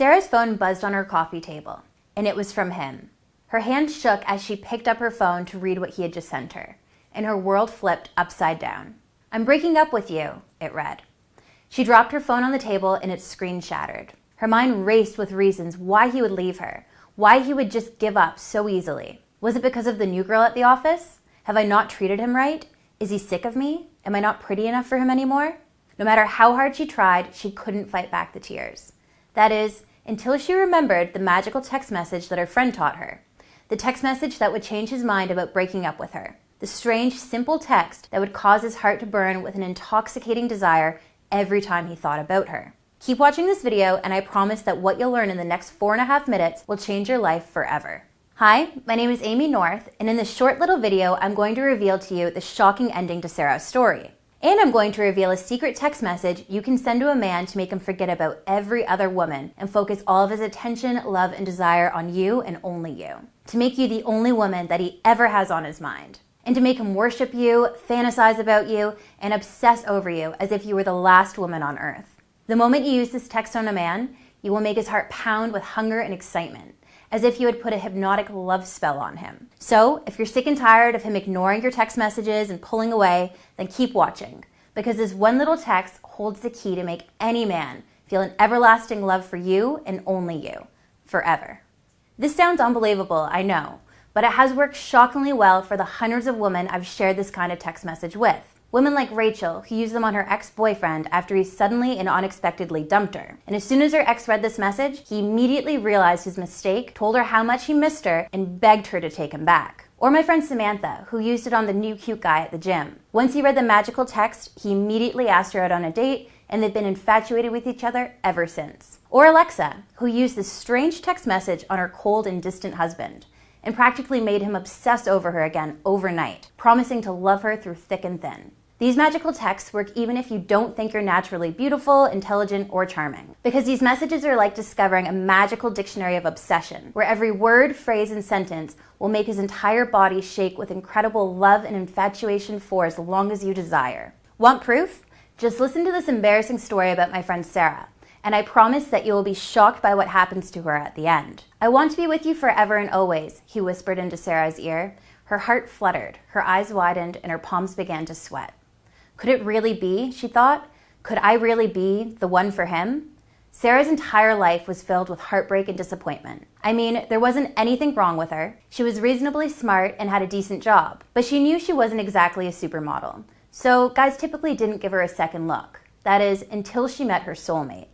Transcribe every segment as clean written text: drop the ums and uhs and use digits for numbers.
Sarah's phone buzzed on her coffee table, and it was from him. Her hand shook as she picked up her phone to read what he had just sent her, and her world flipped upside down. "I'm breaking up with you," it read. She dropped her phone on the table and its screen shattered. Her mind raced with reasons why he would leave her, why he would just give up so easily. Was it because of the new girl at the office? Have I not treated him right? Is he sick of me? Am I not pretty enough for him anymore? No matter how hard she tried, she couldn't fight back the tears. That is, until she remembered the magical text message that her friend taught her. The text message that would change his mind about breaking up with her. The strange, simple text that would cause his heart to burn with an intoxicating desire every time he thought about her. Keep watching this video, and I promise that what you'll learn in the next 4.5 minutes will change your life forever. Hi, my name is Amy North, and in this short little video, I'm going to reveal to you the shocking ending to Sarah's story. And I'm going to reveal a secret text message you can send to a man to make him forget about every other woman and focus all of his attention, love, and desire on you and only you. To make you the only woman that he ever has on his mind. And to make him worship you, fantasize about you, and obsess over you as if you were the last woman on earth. The moment you use this text on a man, you will make his heart pound with hunger and excitement, as if you had put a hypnotic love spell on him. So, if you're sick and tired of him ignoring your text messages and pulling away, then keep watching, because this one little text holds the key to make any man feel an everlasting love for you and only you, forever. This sounds unbelievable, I know, but it has worked shockingly well for the hundreds of women I've shared this kind of text message with. Women like Rachel, who used them on her ex-boyfriend after he suddenly and unexpectedly dumped her. And as soon as her ex read this message, he immediately realized his mistake, told her how much he missed her, and begged her to take him back. Or my friend Samantha, who used it on the new cute guy at the gym. Once he read the magical text, he immediately asked her out on a date, and they've been infatuated with each other ever since. Or Alexa, who used this strange text message on her cold and distant husband, and practically made him obsess over her again overnight, promising to love her through thick and thin. These magical texts work even if you don't think you're naturally beautiful, intelligent, or charming. Because these messages are like discovering a magical dictionary of obsession, where every word, phrase, and sentence will make his entire body shake with incredible love and infatuation for as long as you desire. Want proof? Just listen to this embarrassing story about my friend Sarah, and I promise that you will be shocked by what happens to her at the end. "I want to be with you forever and always," he whispered into Sarah's ear. Her heart fluttered, her eyes widened, and her palms began to sweat. Could it really be, she thought? Could I really be the one for him? Sarah's entire life was filled with heartbreak and disappointment. I mean, there wasn't anything wrong with her. She was reasonably smart and had a decent job, but she knew she wasn't exactly a supermodel. So guys typically didn't give her a second look. That is, until she met her soulmate.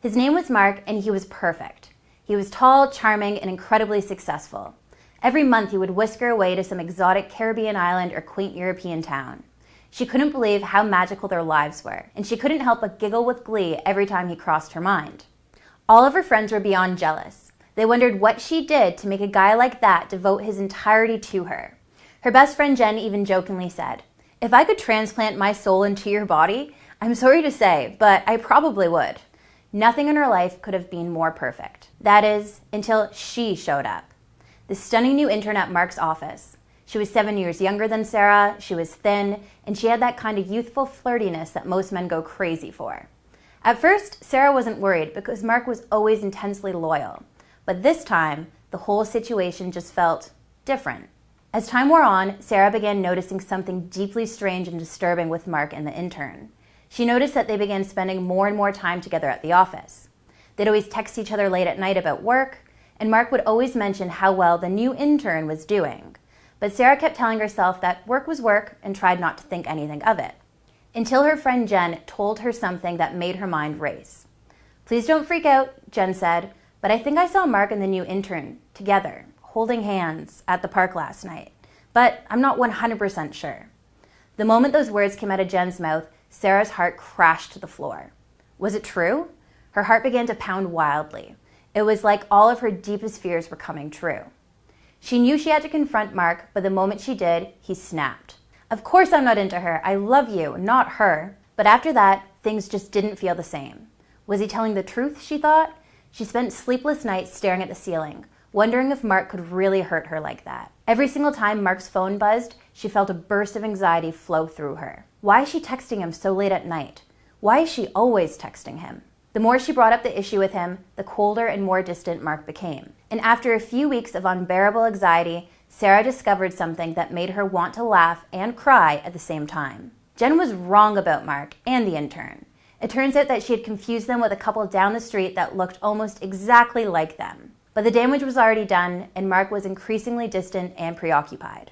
His name was Mark, and he was perfect. He was tall, charming, and incredibly successful. Every month he would whisk her away to some exotic Caribbean island or quaint European town. She couldn't believe how magical their lives were, and she couldn't help but giggle with glee every time he crossed her mind. All of her friends were beyond jealous. They wondered what she did to make a guy like that devote his entirety to her. Her best friend Jen even jokingly said, "If I could transplant my soul into your body, I'm sorry to say, but I probably would." Nothing in her life could have been more perfect. That is, until she showed up. The stunning new intern at Mark's office. She was 7 years younger than Sarah, she was thin, and she had that kind of youthful flirtiness that most men go crazy for. At first, Sarah wasn't worried because Mark was always intensely loyal. But this time, the whole situation just felt different. As time wore on, Sarah began noticing something deeply strange and disturbing with Mark and the intern. She noticed that they began spending more and more time together at the office. They'd always text each other late at night about work, and Mark would always mention how well the new intern was doing. But Sarah kept telling herself that work was work and tried not to think anything of it. Until her friend Jen told her something that made her mind race. "Please don't freak out," Jen said, "but I think I saw Mark and the new intern together, holding hands at the park last night. But I'm not 100% sure." The moment those words came out of Jen's mouth, Sarah's heart crashed to the floor. Was it true? Her heart began to pound wildly. It was like all of her deepest fears were coming true. She knew she had to confront Mark, but the moment she did, he snapped. "Of course I'm not into her. I love you, not her." But after that, things just didn't feel the same. Was he telling the truth, she thought? She spent sleepless nights staring at the ceiling, wondering if Mark could really hurt her like that. Every single time Mark's phone buzzed, she felt a burst of anxiety flow through her. Why is she texting him so late at night? Why is she always texting him? The more she brought up the issue with him, the colder and more distant Mark became. And after a few weeks of unbearable anxiety, Sarah discovered something that made her want to laugh and cry at the same time. Jen was wrong about Mark and the intern. It turns out that she had confused them with a couple down the street that looked almost exactly like them. But the damage was already done, and Mark was increasingly distant and preoccupied.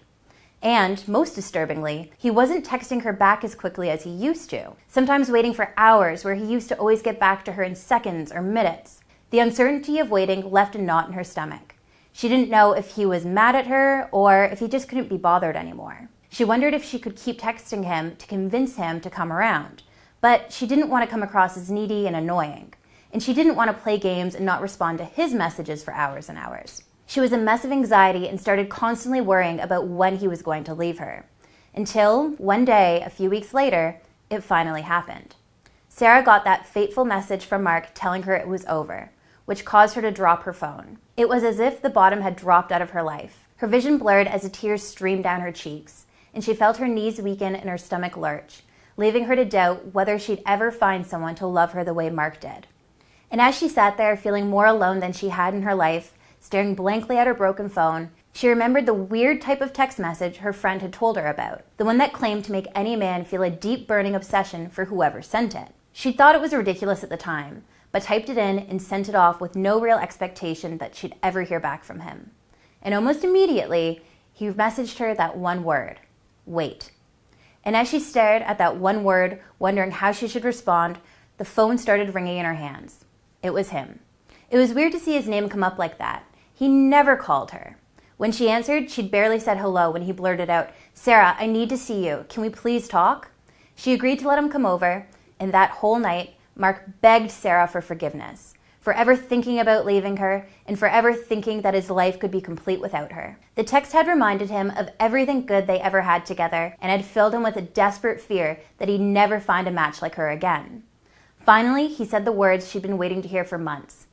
And, most disturbingly, he wasn't texting her back as quickly as he used to, sometimes waiting for hours where he used to always get back to her in seconds or minutes. The uncertainty of waiting left a knot in her stomach. She didn't know if he was mad at her or if he just couldn't be bothered anymore. She wondered if she could keep texting him to convince him to come around, but she didn't want to come across as needy and annoying, and she didn't want to play games and not respond to his messages for hours and hours. She was a mess of anxiety and started constantly worrying about when he was going to leave her. Until, one day, a few weeks later, it finally happened. Sarah got that fateful message from Mark telling her it was over, which caused her to drop her phone. It was as if the bottom had dropped out of her life. Her vision blurred as the tears streamed down her cheeks, and she felt her knees weaken and her stomach lurch, leaving her to doubt whether she'd ever find someone to love her the way Mark did. And as she sat there feeling more alone than she had in her life, staring blankly at her broken phone, she remembered the weird type of text message her friend had told her about, the one that claimed to make any man feel a deep burning obsession for whoever sent it. She thought it was ridiculous at the time, but typed it in and sent it off with no real expectation that she'd ever hear back from him. And almost immediately, he messaged her that one word, wait. And as she stared at that one word, wondering how she should respond, the phone started ringing in her hands. It was him. It was weird to see his name come up like that. He never called her. When she answered, she'd barely said hello when he blurted out, "Sarah, I need to see you. Can we please talk?" She agreed to let him come over, and that whole night, Mark begged Sarah for forgiveness, forever thinking about leaving her, and forever thinking that his life could be complete without her. The text had reminded him of everything good they ever had together, and had filled him with a desperate fear that he'd never find a match like her again. Finally, he said the words she'd been waiting to hear for months.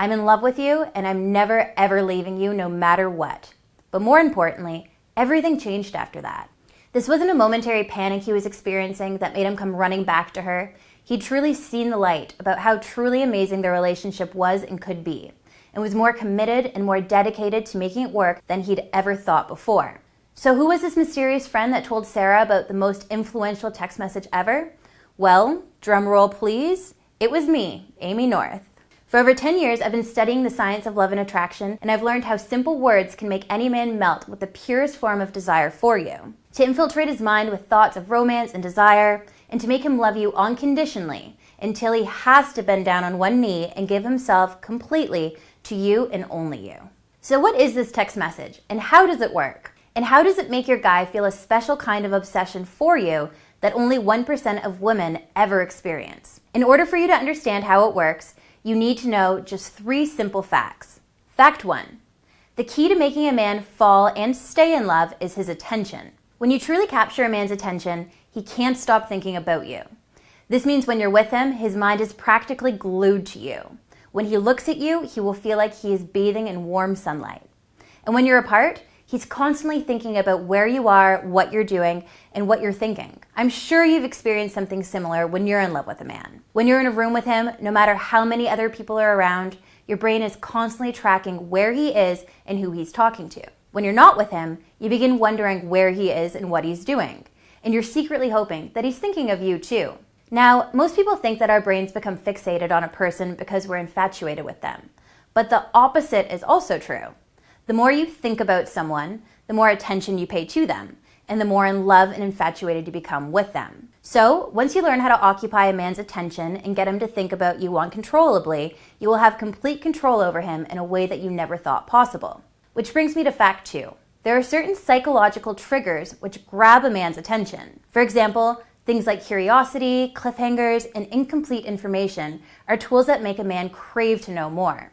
"I'm in love with you, and I'm never ever leaving you no matter what." But more importantly, everything changed after that. This wasn't a momentary panic he was experiencing that made him come running back to her. He'd truly seen the light about how truly amazing their relationship was and could be, and was more committed and more dedicated to making it work than he'd ever thought before. So who was this mysterious friend that told Sarah about the most influential text message ever? Well, drum roll please, it was me, Amy North. For over 10 years, I've been studying the science of love and attraction, and I've learned how simple words can make any man melt with the purest form of desire for you. To infiltrate his mind with thoughts of romance and desire, and to make him love you unconditionally, until he has to bend down on one knee and give himself completely to you and only you. So what is this text message, and how does it work? And how does it make your guy feel a special kind of obsession for you that only 1% of women ever experience? In order for you to understand how it works, you need to know just 3 simple facts. Fact 1. The key to making a man fall and stay in love is his attention. When you truly capture a man's attention, he can't stop thinking about you. This means when you're with him, his mind is practically glued to you. When he looks at you, he will feel like he is bathing in warm sunlight. And when you're apart, he's constantly thinking about where you are, what you're doing, and what you're thinking. I'm sure you've experienced something similar when you're in love with a man. When you're in a room with him, no matter how many other people are around, your brain is constantly tracking where he is and who he's talking to. When you're not with him, you begin wondering where he is and what he's doing. And you're secretly hoping that he's thinking of you too. Now, most people think that our brains become fixated on a person because we're infatuated with them. But the opposite is also true. The more you think about someone, the more attention you pay to them, and the more in love and infatuated you become with them. So, once you learn how to occupy a man's attention and get him to think about you uncontrollably, you will have complete control over him in a way that you never thought possible. Which brings me to fact 2. There are certain psychological triggers which grab a man's attention. For example, things like curiosity, cliffhangers, and incomplete information are tools that make a man crave to know more.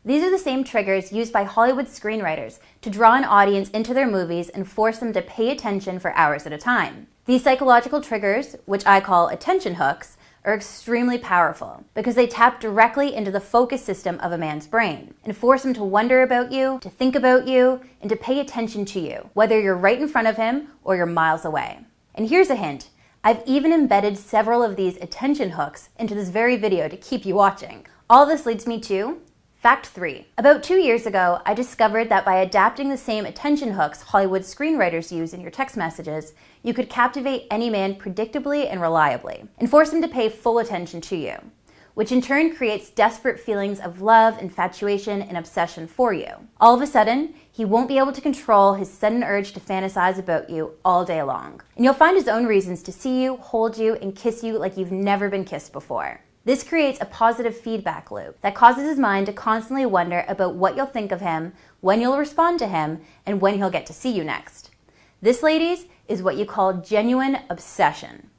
These are the same triggers used by Hollywood screenwriters to draw an audience into their movies and force them to pay attention for hours at a time. These psychological triggers, which I call attention hooks, are extremely powerful because they tap directly into the focus system of a man's brain and force him to wonder about you, to think about you, and to pay attention to you, whether you're right in front of him or you're miles away. And here's a hint. I've even embedded several of these attention hooks into this very video to keep you watching. All this leads me to Fact 3. About 2 years ago, I discovered that by adapting the same attention hooks Hollywood screenwriters use in your text messages, you could captivate any man predictably and reliably, and force him to pay full attention to you, which in turn creates desperate feelings of love, infatuation, and obsession for you. All of a sudden, he won't be able to control his sudden urge to fantasize about you all day long. And you'll find his own reasons to see you, hold you, and kiss you like you've never been kissed before. This creates a positive feedback loop that causes his mind to constantly wonder about what you'll think of him, when you'll respond to him, and when he'll get to see you next. This, ladies, is what you call genuine obsession.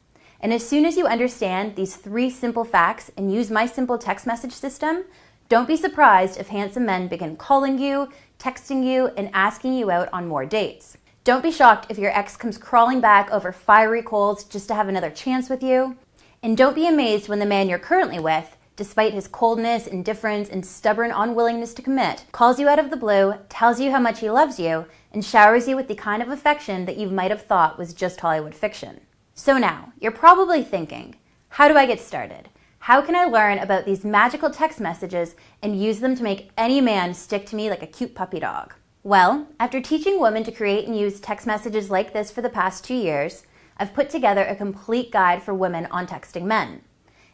And as soon as you understand these 3 simple facts and use my simple text message system, don't be surprised if handsome men begin calling you, texting you, and asking you out on more dates. Don't be shocked if your ex comes crawling back over fiery coals just to have another chance with you. And don't be amazed when the man you're currently with, despite his coldness, indifference, and stubborn unwillingness to commit, calls you out of the blue, tells you how much he loves you, and showers you with the kind of affection that you might have thought was just Hollywood fiction. So now, you're probably thinking, how do I get started? How can I learn about these magical text messages and use them to make any man stick to me like a cute puppy dog? Well, after teaching women to create and use text messages like this for the past 2 years, I've put together a complete guide for women on texting men,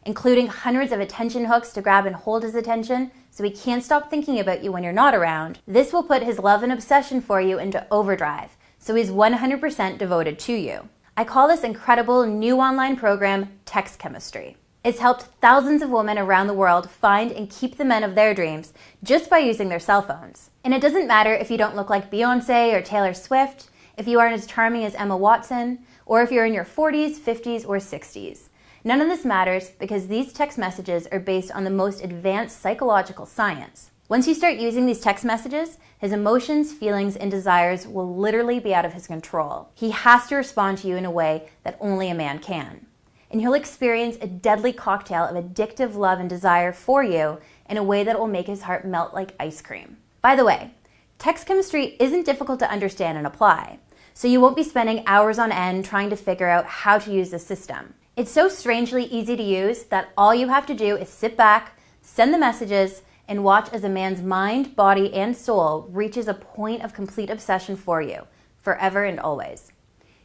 including hundreds of attention hooks to grab and hold his attention so he can't stop thinking about you when you're not around. This will put his love and obsession for you into overdrive, so he's 100% devoted to you. I call this incredible new online program Text Chemistry. It's helped thousands of women around the world find and keep the men of their dreams just by using their cell phones. And it doesn't matter if you don't look like Beyoncé or Taylor Swift, if you aren't as charming as Emma Watson, or if you're in your 40s, 50s, or 60s. None of this matters because these text messages are based on the most advanced psychological science. Once you start using these text messages, his emotions, feelings, and desires will literally be out of his control. He has to respond to you in a way that only a man can. And he'll experience a deadly cocktail of addictive love and desire for you in a way that will make his heart melt like ice cream. By the way, text chemistry isn't difficult to understand and apply, so you won't be spending hours on end trying to figure out how to use the system. It's so strangely easy to use that all you have to do is sit back, send the messages, and watch as a man's mind, body, and soul reaches a point of complete obsession for you, forever and always.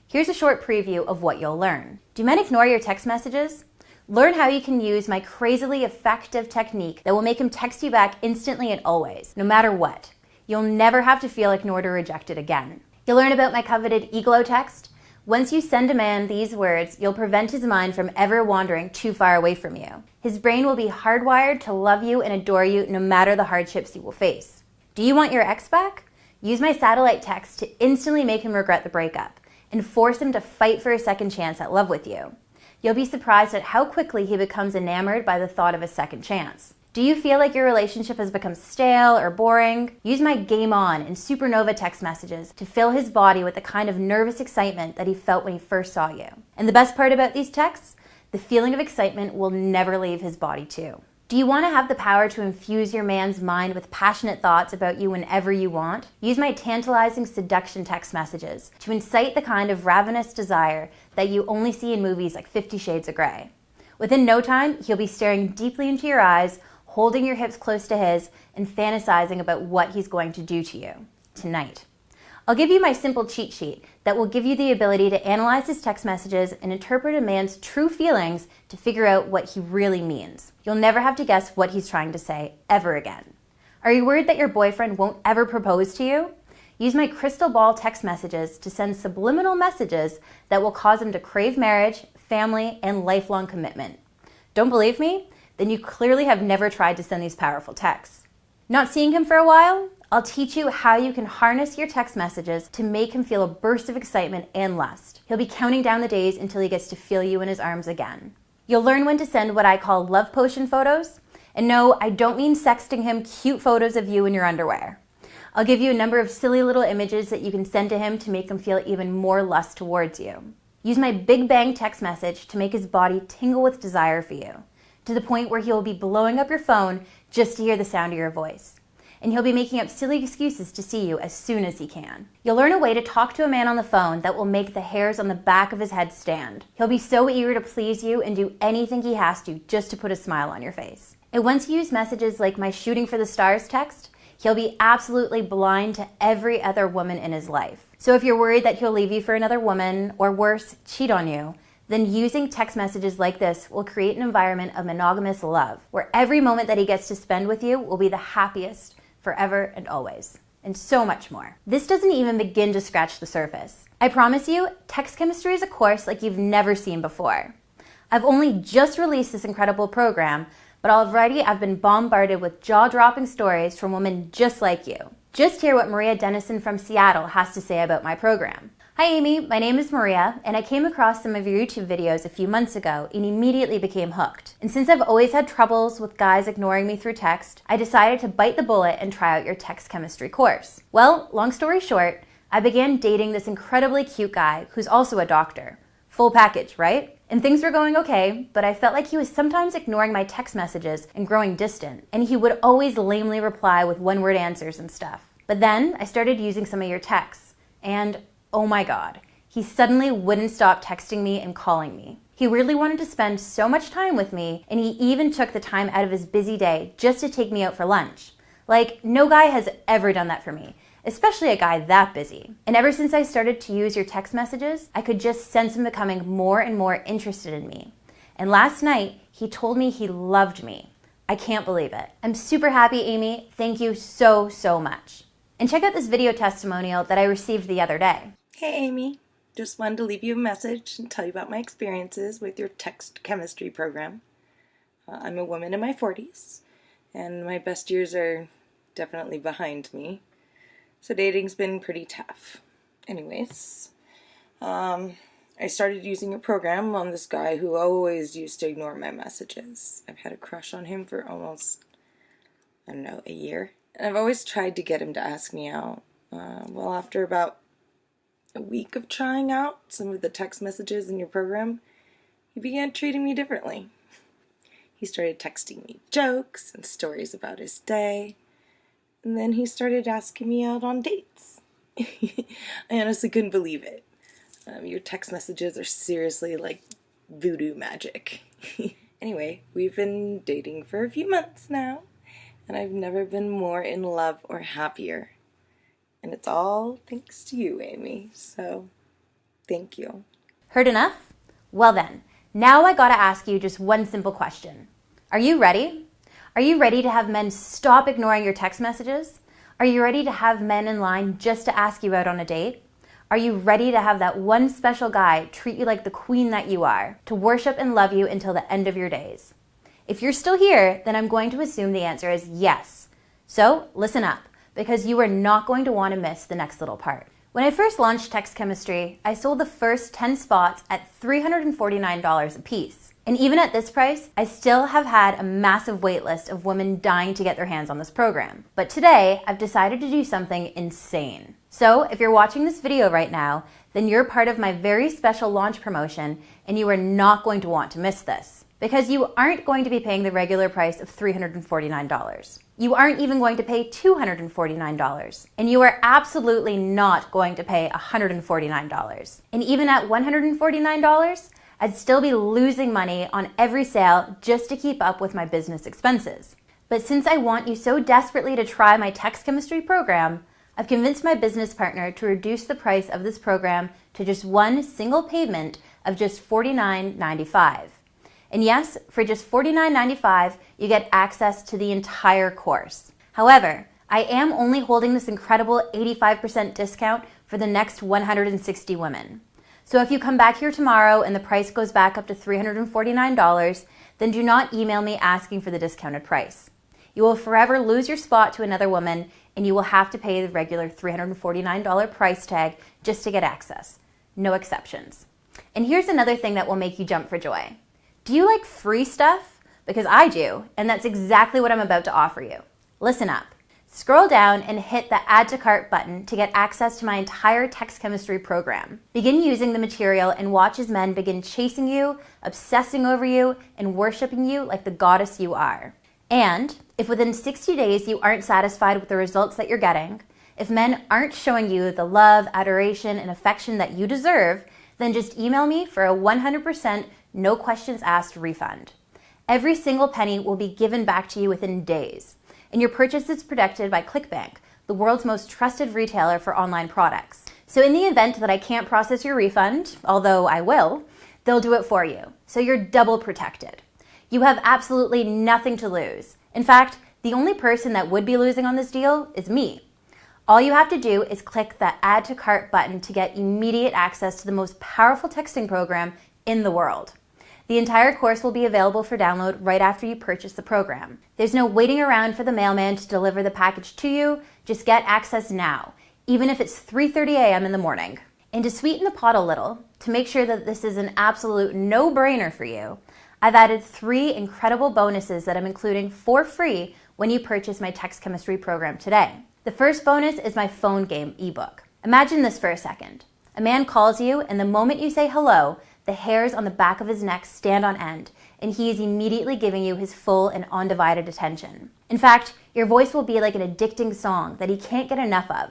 Here's a short preview of what you'll learn. Do men ignore your text messages? Learn how you can use my crazily effective technique that will make him text you back instantly and always, no matter what. You'll never have to feel ignored or rejected again. You'll learn about my coveted EGLOW text. Once you send a man these words, you'll prevent his mind from ever wandering too far away from you. His brain will be hardwired to love you and adore you no matter the hardships you will face. Do you want your ex back? Use my satellite text to instantly make him regret the breakup and force him to fight for a second chance at love with you. You'll be surprised at how quickly he becomes enamored by the thought of a second chance. Do you feel like your relationship has become stale or boring? Use my Game On and Supernova text messages to fill his body with the kind of nervous excitement that he felt when he first saw you. And the best part about these texts? The feeling of excitement will never leave his body too. Do you want to have the power to infuse your man's mind with passionate thoughts about you whenever you want? Use my tantalizing seduction text messages to incite the kind of ravenous desire that you only see in movies like 50 Shades of Grey. Within no time, he'll be staring deeply into your eyes, holding your hips close to his, and fantasizing about what he's going to do to you tonight. I'll give you my simple cheat sheet that will give you the ability to analyze his text messages and interpret a man's true feelings to figure out what he really means. You'll never have to guess what he's trying to say ever again. Are you worried that your boyfriend won't ever propose to you? Use my crystal ball text messages to send subliminal messages that will cause him to crave marriage, family, and lifelong commitment. Don't believe me? Then you clearly have never tried to send these powerful texts. Not seeing him for a while? I'll teach you how you can harness your text messages to make him feel a burst of excitement and lust. He'll be counting down the days until he gets to feel you in his arms again. You'll learn when to send what I call love potion photos. And no, I don't mean sexting him cute photos of you in your underwear. I'll give you a number of silly little images that you can send to him to make him feel even more lust towards you. Use my Big Bang text message to make his body tingle with desire for you, to the point where he will be blowing up your phone just to hear the sound of your voice. and he'll be making up silly excuses to see you as soon as he can. You'll learn a way to talk to a man on the phone that will make the hairs on the back of his head stand. He'll be so eager to please you and do anything he has to just to put a smile on your face. And once you use messages like my shooting for the stars text, he'll be absolutely blind to every other woman in his life. So if you're worried that he'll leave you for another woman, or worse, cheat on you, then using text messages like this will create an environment of monogamous love, where every moment that he gets to spend with you will be the happiest forever and always, and so much more. This doesn't even begin to scratch the surface. I promise you, text chemistry is a course like you've never seen before. I've only just released this incredible program, but already I've been bombarded with jaw-dropping stories from women just like you. Just hear what Maria Dennison from Seattle has to say about my program. Hi Amy, my name is Maria, and I came across some of your YouTube videos a few months ago and immediately became hooked. And since I've always had troubles with guys ignoring me through text, I decided to bite the bullet and try out your text chemistry course. Well, long story short, I began dating this incredibly cute guy who's also a doctor. Full package, right? And things were going okay, but I felt like he was sometimes ignoring my text messages and growing distant, and he would always lamely reply with one-word answers and stuff. But then I started using some of your texts, and oh my God, he suddenly wouldn't stop texting me and calling me. He really wanted to spend so much time with me, and he even took the time out of his busy day just to take me out for lunch. Like, no guy has ever done that for me, especially a guy that busy. And ever since I started to use your text messages, I could just sense him becoming more and more interested in me. And last night, he told me he loved me. I can't believe it. I'm super happy, Amy. Thank you so, so much. And check out this video testimonial that I received the other day. Hey Amy, just wanted to leave you a message and tell you about my experiences with your text chemistry program. I'm a woman in my 40s, and my best years are definitely behind me. So dating's been pretty tough. Anyways, I started using a program on this guy who always used to ignore my messages. I've had a crush on him for almost, I don't know, a year. And I've always tried to get him to ask me out. Well, after about a week of trying out some of the text messages in your program, he began treating me differently. He started texting me jokes and stories about his day. And then he started asking me out on dates. I honestly couldn't believe it. Your text messages are seriously like voodoo magic. Anyway, we've been dating for a few months now, and I've never been more in love or happier. And it's all thanks to you, Amy. So, thank you. Heard enough? Well then, now I gotta ask you just one simple question. Are you ready? Are you ready to have men stop ignoring your text messages? Are you ready to have men in line just to ask you out on a date? Are you ready to have that one special guy treat you like the queen that you are, to worship and love you until the end of your days? If you're still here, then I'm going to assume the answer is yes. So listen up, because you are not going to want to miss the next little part. When I first launched Text Chemistry, I sold the first 10 spots at $349 a piece. And even at this price, I still have had a massive wait list of women dying to get their hands on this program. But today, I've decided to do something insane. So if you're watching this video right now, then you're part of my very special launch promotion, and you are not going to want to miss this. Because you aren't going to be paying the regular price of $349. You aren't even going to pay $249. And you are absolutely not going to pay $149. And even at $149, I'd still be losing money on every sale just to keep up with my business expenses. But since I want you so desperately to try my text chemistry program, I've convinced my business partner to reduce the price of this program to just one single payment of just $49.95. And yes, for just $49.95, you get access to the entire course. However, I am only holding this incredible 85% discount for the next 160 women. So if you come back here tomorrow and the price goes back up to $349, then do not email me asking for the discounted price. You will forever lose your spot to another woman, and you will have to pay the regular $349 price tag just to get access. No exceptions. And here's another thing that will make you jump for joy. Do you like free stuff? Because I do, and that's exactly what I'm about to offer you. Listen up. Scroll down and hit the Add to Cart button to get access to my entire text chemistry program. Begin using the material and watch as men begin chasing you, obsessing over you, and worshiping you like the goddess you are. And if within 60 days you aren't satisfied with the results that you're getting, if men aren't showing you the love, adoration, and affection that you deserve, then just email me for a 100% no questions asked refund. Every single penny will be given back to you within days, and your purchase is protected by ClickBank, the world's most trusted retailer for online products. So in the event that I can't process your refund, although I will, they'll do it for you. So you're double protected. You have absolutely nothing to lose. In fact, the only person that would be losing on this deal is me. All you have to do is click that Add to Cart button to get immediate access to the most powerful texting program in the world. The entire course will be available for download right after you purchase the program. There's no waiting around for the mailman to deliver the package to you. Just get access now, even if it's 3:30 a.m. in the morning. And to sweeten the pot a little, to make sure that this is an absolute no-brainer for you, I've added 3 incredible bonuses that I'm including for free when you purchase my text chemistry program today. The first bonus is my phone game ebook. Imagine this for a second. A man calls you, and the moment you say hello, the hairs on the back of his neck stand on end, and he is immediately giving you his full and undivided attention. In fact, your voice will be like an addicting song that he can't get enough of.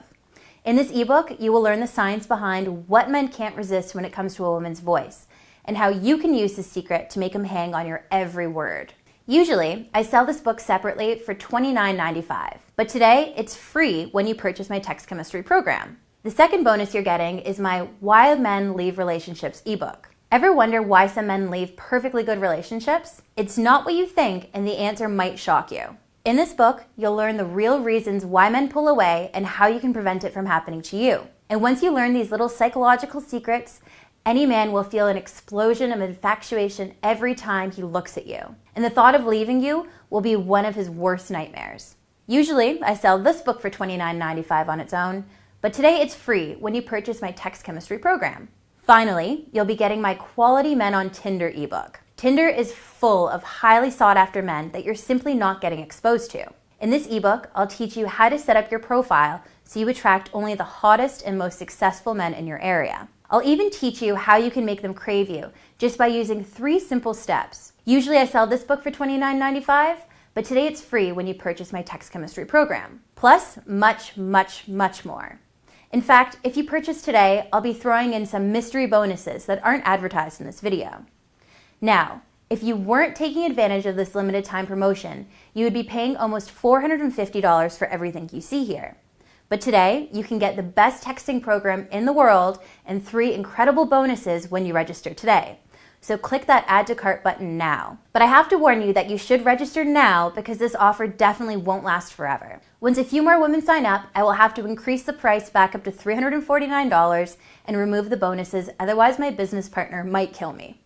In this ebook, you will learn the science behind what men can't resist when it comes to a woman's voice, and how you can use this secret to make him hang on your every word. Usually, I sell this book separately for $29.95, but today it's free when you purchase my text chemistry program. The second bonus you're getting is my Why Men Leave Relationships ebook. Ever wonder why some men leave perfectly good relationships? It's not what you think, and the answer might shock you. In this book, you'll learn the real reasons why men pull away and how you can prevent it from happening to you. And once you learn these little psychological secrets, any man will feel an explosion of infatuation every time he looks at you. And the thought of leaving you will be one of his worst nightmares. Usually, I sell this book for $29.95 on its own, but today it's free when you purchase my text chemistry program. Finally, you'll be getting my Quality Men on Tinder ebook. Tinder is full of highly sought after men that you're simply not getting exposed to. In this ebook, I'll teach you how to set up your profile so you attract only the hottest and most successful men in your area. I'll even teach you how you can make them crave you just by using 3 simple steps. Usually I sell this book for $29.95, but today it's free when you purchase my text chemistry program. Plus, much, much, much more. In fact, if you purchase today, I'll be throwing in some mystery bonuses that aren't advertised in this video. Now, if you weren't taking advantage of this limited time promotion, you would be paying almost $450 for everything you see here. But today, you can get the best texting program in the world and 3 incredible bonuses when you register today. So click that Add to Cart button now. But I have to warn you that you should register now because this offer definitely won't last forever. Once a few more women sign up, I will have to increase the price back up to $349 and remove the bonuses, otherwise my business partner might kill me.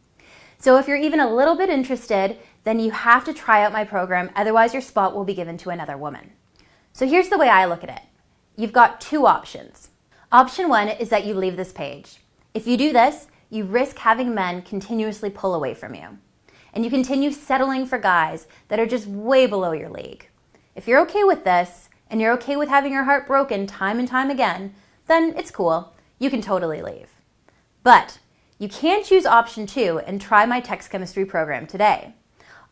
So if you're even a little bit interested, then you have to try out my program, otherwise your spot will be given to another woman. So here's the way I look at it. You've got 2 options. Option 1 is that you leave this page. If you do this, you risk having men continuously pull away from you. And you continue settling for guys that are just way below your league. If you're okay with this, and you're okay with having your heart broken time and time again, then it's cool. You can totally leave. But you can choose option 2 and try my text chemistry program today.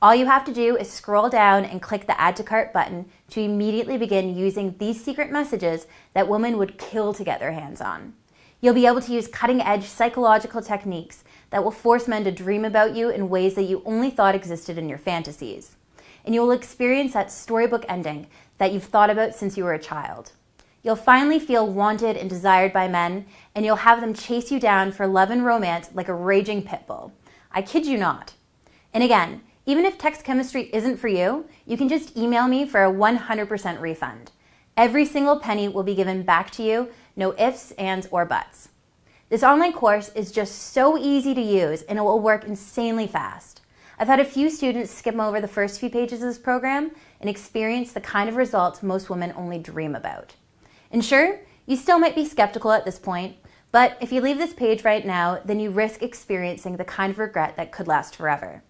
All you have to do is scroll down and click the Add to Cart button to immediately begin using these secret messages that women would kill to get their hands on. You'll be able to use cutting-edge psychological techniques that will force men to dream about you in ways that you only thought existed in your fantasies. And you will experience that storybook ending that you've thought about since you were a child. You'll finally feel wanted and desired by men, and you'll have them chase you down for love and romance like a raging pit bull. I kid you not. And again, even if text chemistry isn't for you, you can just email me for a 100% refund. Every single penny will be given back to you, no ifs, ands, or buts. This online course is just so easy to use and it will work insanely fast. I've had a few students skim over the first few pages of this program and experience the kind of results most women only dream about. And sure, you still might be skeptical at this point, but if you leave this page right now, then you risk experiencing the kind of regret that could last forever.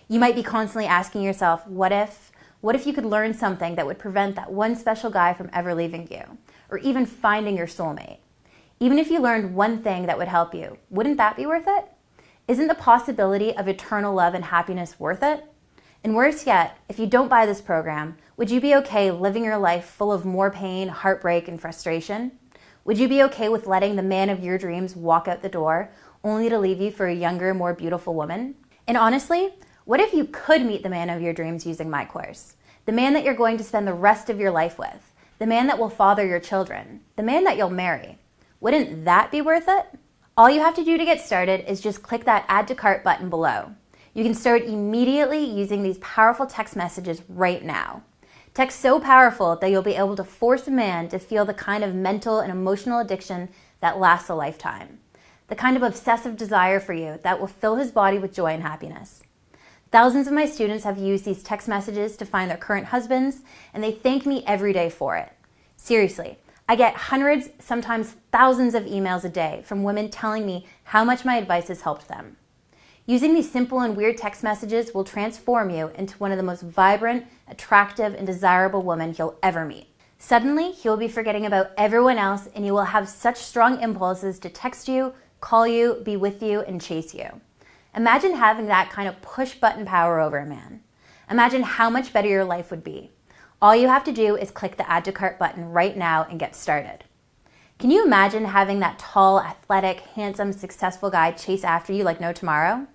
You might be constantly asking yourself, what if you could learn something that would prevent that one special guy from ever leaving you, or even finding your soulmate? Even if you learned one thing that would help you, wouldn't that be worth it? Isn't the possibility of eternal love and happiness worth it? And worse yet, if you don't buy this program, would you be okay living your life full of more pain, heartbreak, and frustration? Would you be okay with letting the man of your dreams walk out the door, only to leave you for a younger, more beautiful woman? And honestly, what if you could meet the man of your dreams using my course? The man that you're going to spend the rest of your life with. The man that will father your children. The man that you'll marry. Wouldn't that be worth it? All you have to do to get started is just click that Add to Cart button below. You can start immediately using these powerful text messages right now. Text so powerful that you'll be able to force a man to feel the kind of mental and emotional addiction that lasts a lifetime. The kind of obsessive desire for you that will fill his body with joy and happiness. Thousands of my students have used these text messages to find their current husbands, and they thank me every day for it. Seriously, I get hundreds, sometimes thousands of emails a day from women telling me how much my advice has helped them. Using these simple and weird text messages will transform you into one of the most vibrant, attractive, and desirable women you'll ever meet. Suddenly, you'll be forgetting about everyone else, and you will have such strong impulses to text you, call you, be with you, and chase you. Imagine having that kind of push-button power over a man. Imagine how much better your life would be. All you have to do is click the Add to Cart button right now and get started. Can you imagine having that tall, athletic, handsome, successful guy chase after you like no tomorrow?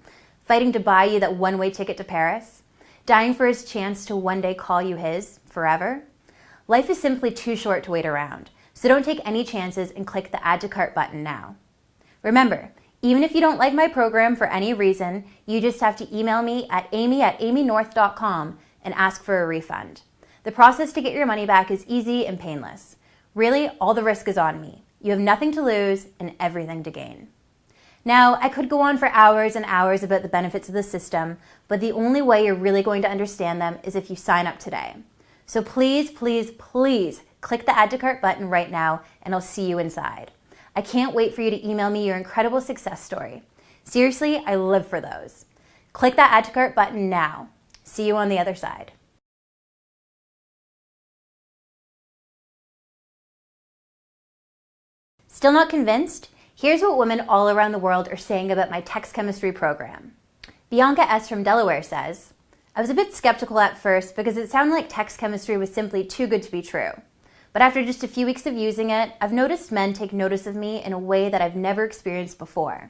Fighting to buy you that one-way ticket to Paris? Dying for his chance to one day call you his, forever? Life is simply too short to wait around, so don't take any chances and click the Add to Cart button now. Remember, even if you don't like my program for any reason, you just have to email me at amy@amynorth.com and ask for a refund. The process to get your money back is easy and painless. Really, all the risk is on me. You have nothing to lose and everything to gain. Now, I could go on for hours and hours about the benefits of the system, but the only way you're really going to understand them is if you sign up today. So please, please, please click the Add to Cart button right now and I'll see you inside. I can't wait for you to email me your incredible success story. Seriously, I live for those. Click that Add to Cart button now. See you on the other side. Still not convinced? Here's what women all around the world are saying about my text chemistry program. Bianca S. from Delaware says, I was a bit skeptical at first because it sounded like text chemistry was simply too good to be true. But after just a few weeks of using it, I've noticed men take notice of me in a way that I've never experienced before.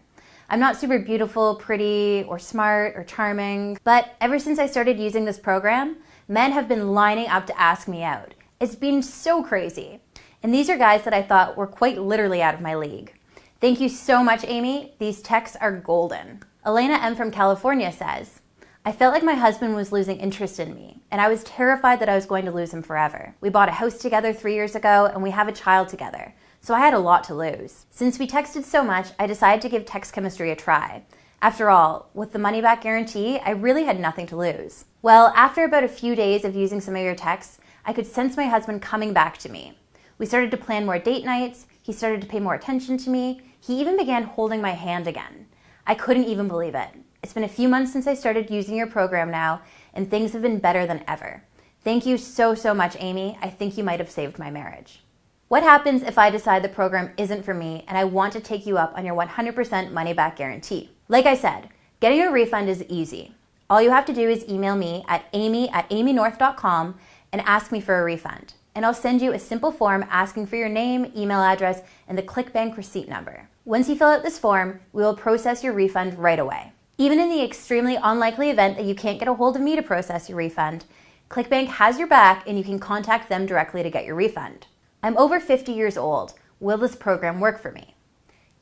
I'm not super beautiful, pretty, or smart, or charming, but ever since I started using this program, men have been lining up to ask me out. It's been so crazy. And these are guys that I thought were quite literally out of my league. Thank you so much, Amy. These texts are golden. Elena M. from California says, I felt like my husband was losing interest in me, and I was terrified that I was going to lose him forever. We bought a house together 3 years ago, and we have a child together, so I had a lot to lose. Since we texted so much, I decided to give text chemistry a try. After all, with the money-back guarantee, I really had nothing to lose. Well, after about a few days of using some of your texts, I could sense my husband coming back to me. We started to plan more date nights, he started to pay more attention to me, he even began holding my hand again. I couldn't even believe it. It's been a few months since I started using your program now, and things have been better than ever. Thank you so, so much, Amy. I think you might have saved my marriage. What happens if I decide the program isn't for me and I want to take you up on your 100% money-back guarantee? Like I said, getting a refund is easy. All you have to do is email me at amy@amynorth.com and ask me for a refund. And I'll send you a simple form asking for your name, email address, and the ClickBank receipt number. Once you fill out this form, we will process your refund right away. Even in the extremely unlikely event that you can't get a hold of me to process your refund, ClickBank has your back and you can contact them directly to get your refund. I'm over 50 years old. Will this program work for me?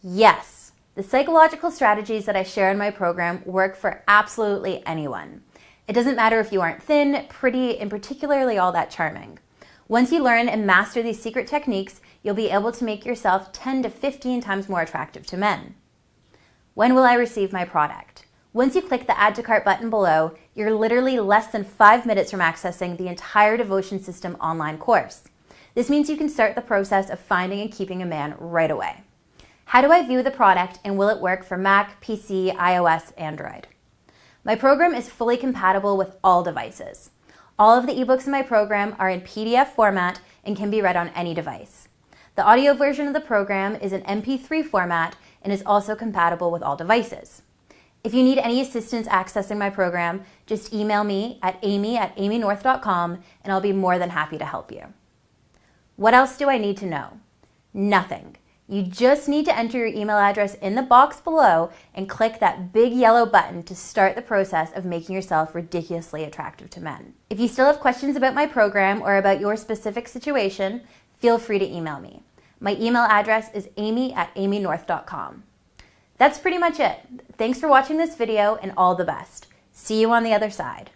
Yes. The psychological strategies that I share in my program work for absolutely anyone. It doesn't matter if you aren't thin, pretty, and particularly all that charming. Once you learn and master these secret techniques, you'll be able to make yourself 10 to 15 times more attractive to men. When will I receive my product? Once you click the Add to Cart button below, you're literally less than 5 minutes from accessing the entire Devotion System online course. This means you can start the process of finding and keeping a man right away. How do I view the product and will it work for Mac, PC, iOS, Android? My program is fully compatible with all devices. All of the ebooks in my program are in PDF format and can be read on any device. The audio version of the program is in MP3 format and is also compatible with all devices. If you need any assistance accessing my program, just email me at amy@amynorth.com and I'll be more than happy to help you. What else do I need to know? Nothing. You just need to enter your email address in the box below and click that big yellow button to start the process of making yourself ridiculously attractive to men. If you still have questions about my program or about your specific situation, feel free to email me. My email address is amy@amynorth.com. That's pretty much it. Thanks for watching this video and all the best. See you on the other side.